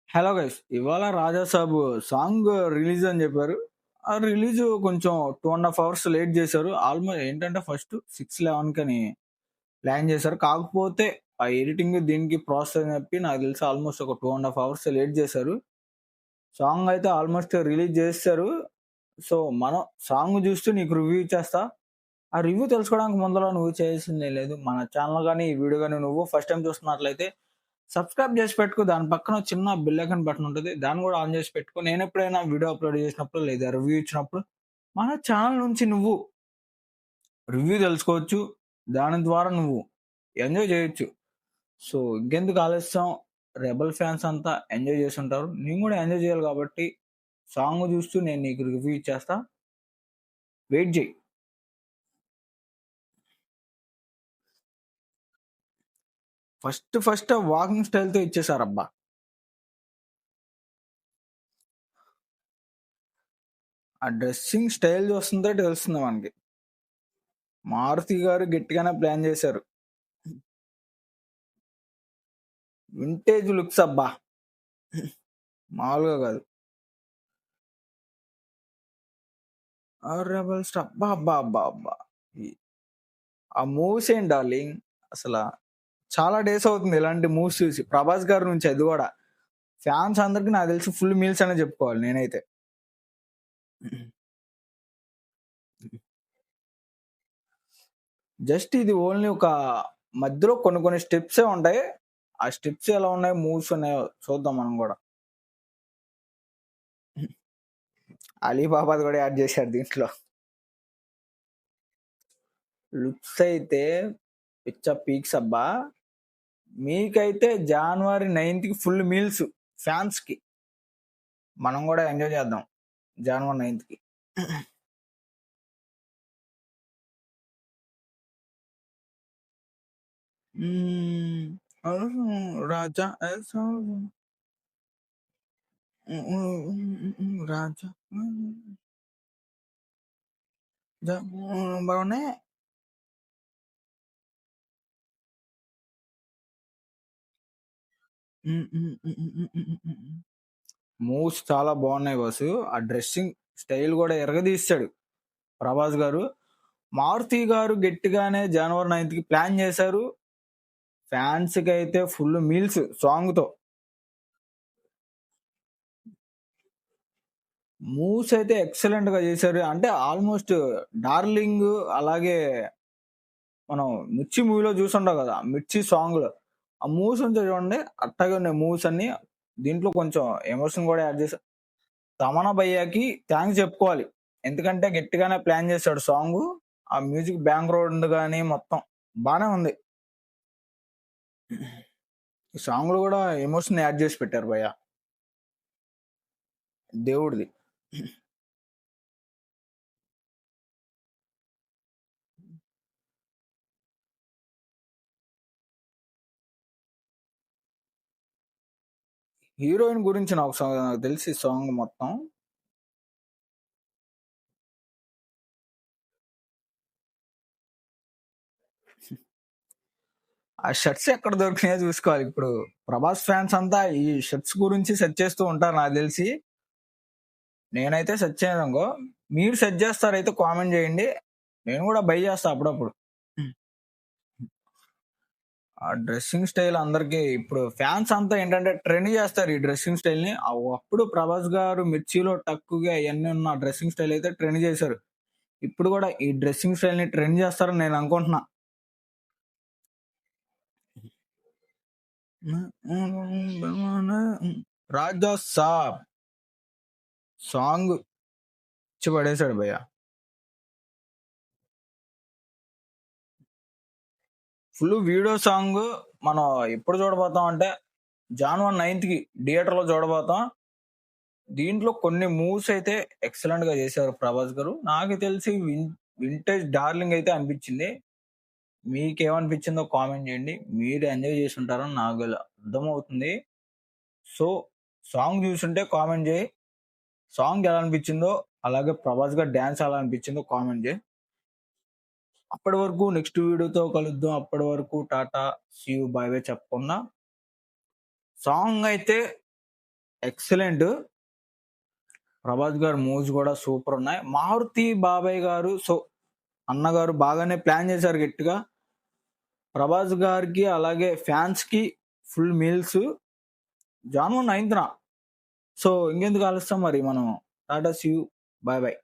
Hello guys! ఇవాళ 'రాజా సాబ్' song release అని జెప్పారు. ఆ రిలీజ్ కొంచెం 2½ అవర్స్ లేట్ జేశారు. ఏంటంటే ఫస్ట్ 6:11కని ప్లాన్ జేశారు. కాకపోతే ఆ ఎడిటింగ్ దీనికి ప్రాసెస్ అని జెప్పి నాకు తెలిసి ఆల్‌మోస్ట్ ఒక 2½ అవర్స్ లేట్ జేశారు. సాంగ్ అయితే ఆల్‌మోస్ట్ రిలీజ్ జేసేసారు. సో, మనం సాంగ్ జూస్తూ నీకు రివ్యూ ఇచ్చేస్తా. ఆ రివ్యూ తెలుసుకోవడానికి ముందల నువ్వు చేయాల్సిందేం లేదు. మన ఛానెల్ గాని, ఈ వీడియో గాని నువ్వు ఫస్ట్ టైమ్ చూస్తున్నట్లయితే సబ్స్క్రైబ్ చేసి పెట్టుకో. దాని పక్కన ఒక చిన్న బెల్ ఐకాన్ బటన్ ఉంటది. దాన్ని కూడా ఆన్ చేసి పెట్టుకో. నేనెప్పుడైనా వీడియో అప్‌లోడ్ చేసినప్పుడు లేదా రివ్యూ ఇచ్చినప్పుడు మన ఛానెల్ నుంచి నువ్వు రివ్యూ తెలుసుకోవచ్చు. దాని ద్వారా నువ్వు ఎంజాయ్ చేయొచ్చు. సో, ఇంకెందుకు ఆలస్యం, 'రెబెల్' ఫ్యాన్స్ అంతా ఎంజాయ్ చేసుంటారు. నేను కూడా ఎంజాయ్ చేయాలి కాబట్టి సాంగ్ చూస్తూ నేను నీకు రివ్యూ ఇచ్చేస్తా. వెయిట్ చెయి. ఫస్ట్ వాకింగ్ స్టైల్‌తో ఇచ్చేసారబ్బా! ఆ డ్రెస్సింగ్ స్టైల్ చూస్తుంటే తెలుస్తుంది మనకి. మారుతి గారు గట్టిగానే ప్లాన్ చేశారు. వింటేజ్ లుక్స్ అబ్బా! మామూలుగా కాదు. ఆ 'రెబెల్' స్టార్ అబ్బబ్బబ్బబ్బా! ఈ ఆ మూవ్స్ ఏంటి డార్లింగ్ అసల చాలా డేస్ అవుతుంది ఇలాంటి మూవ్స్ చూసి. 'ప్రభాస్' గారి నుంచి అది గూడా. ఫ్యాన్స్ అందరికి నాకు తెలిసి ఫుల్ మీల్స్ అనే చెప్పుకోవాలి నేనైతే. జస్ట్ ఇది ఓన్లీ ఒక మధ్యలో కొన్ని స్టెప్సే ఉంటాయి. ఆ స్టెప్స్ ఎలా ఉన్నాయి, మూవ్స్ ఉన్నాయో చూద్దాం మనం గూడా. అలీబాబాది గూడా యాడ్ చేశారు దీంట్లో. లుక్స్ అయితే పిచ్చ పీక్స్ అబ్బా! మీకైతే జనవరి 9థ్‌కి ఫుల్ మీల్స్ ఫ్యాన్స్‌కి. మనం గూడా ఎంజాయ్ చేద్దాం జనవరి 9థ్‌కి. హ్మ్. రాజా రాజా బాగున్నాయి. మూవ్స్ చాలా బాగున్నాయి బాసు. ఆ డ్రెస్సింగ్ స్టైల్ కూడా ఎరగదీశాడు ప్రభాస్ గారు. మారుతి గారు గట్టిగానే జనవరి 9థ్‌కి ప్లాన్ చేశారు. ఫ్యాన్స్‌కి అయితే ఫుల్ మీల్స్ సాంగ్‌తో. మూవ్స్ అయితే ఎక్సలెంట్‌గా చేశారు. అంటే ఆల్‌మోస్ట్ 'డార్లింగ్' అలాగే మనం 'మిర్చి' మూవీలో చూసుంటాం కదా! 'మిర్చి' సాంగ్‌లో ఆ మూవ్స్ ఉంటాయి చూడండి. అట్టాగే ఉన్నాయి మూవ్స్ అన్నీ. దీంట్లో కొంచెం ఎమోషన్ కూడా యాడ్ చేశారు. తమన్నా భయ్యాకి థాంక్స్ చెప్పుకోవాలి. ఎందుకంటే గట్టిగానే ప్లాన్ చేశాడు సాంగు. ఆ మ్యూజిక్ బ్యాక్‌గ్రౌండ్ గాని మొత్తం బానే ఉంది. ఈ సాంగ్‌లో కూడా ఎమోషన్ యాడ్ చేసి పెట్టారు భయ్యా. దేవుడిది. హీరోయిన్ గురించి నాకు తెలిసి సాంగ్ మొత్తం. ఆ షర్ట్స్ ఎక్కడ దొరికినాయో చూసుకోవాలి ఇప్పుడు. 'ప్రభాస్' ఫ్యాన్స్ అంతా ఈ షర్ట్స్ గురించి సెర్చ్ చేస్తూ ఉంటారు నాకు తెలిసి. నేనైతే సెర్చ్ చేయననుకో. మీరు సెర్చ్ చేస్తారైతే కామెంట్ చేయండి. నేను కూడా బై చేస్తా అప్పుడప్పుడు. ఆ డ్రెస్సింగ్ స్టైల్ అందరికి ఇప్పుడు ఫ్యాన్స్ అంతా ఏంటంటే ట్రెండ్ చేస్తారు ఈ డ్రెస్సింగ్ స్టైల్‌ని. అప్పుడు 'ప్రభాస్' గారు 'మిర్చిలో' టక్కుగా అయన్నీ ఉన్న డ్రెస్సింగ్ స్టైల్ అయితే ట్రెండ్ చేశారు. ఇప్పుడు కూడా ఈ డ్రెస్సింగ్ స్టైల్‌ని ట్రెండ్ చేస్తారని నేను అనుకుంటున్నా. 'రాజా సాబ్' సాంగ్ ఇచ్చి పడేసాడు భయ్యా. ఫుల్ వీడియో సాంగ్ మనం ఎప్పుడు చూడబోతాం అంటే జనవరి 9థ్‌కి థియేటర్‌లో చూడబోతాం. దీంట్లో కొన్ని మూవ్స్ అయితే ఎక్సలెంట్‌గా చేశారు 'ప్రభాస్' గారు. నాకు తెలిసి వింటేజ్ డార్లింగ్ అయితే అనిపించింది. మీకేమనిపించిందో కామెంట్ చేయండి. మీరు ఎంజాయ్ చేసుంటారని నాకు అర్థమవుతుంది. సో, సాంగ్ చూసుంటే కామెంట్ చేయి. సాంగ్ ఎలా అనిపించిందో, అలాగే 'ప్రభాస్' గారి డాన్స్ ఎలా అనిపించిందో కామెంట్ చేయి. అప్పటి వరకు నెక్స్ట్ వీడియోతో కలుద్దాం. అప్పటి వరకు టాటా, సీ యూ, బై బై చెప్పకుండా సాంగ్ అయితే ఎక్సలెంట్. ప్రభాస్ గారి మూవీస్ కూడా సూపర్ ఉన్నాయి. మారుతి బాబాయ్ గారు అన్నగారు బాగానే ప్లాన్ చేశారు గట్టిగా. ప్రభాస్ గారికి అలాగే ఫ్యాన్స్ కి full meals. John 9th. So ఇంకెందుకు ఆలస్యం, మరి మనం టాటా సీ యూ, బాయ్ బాయ్.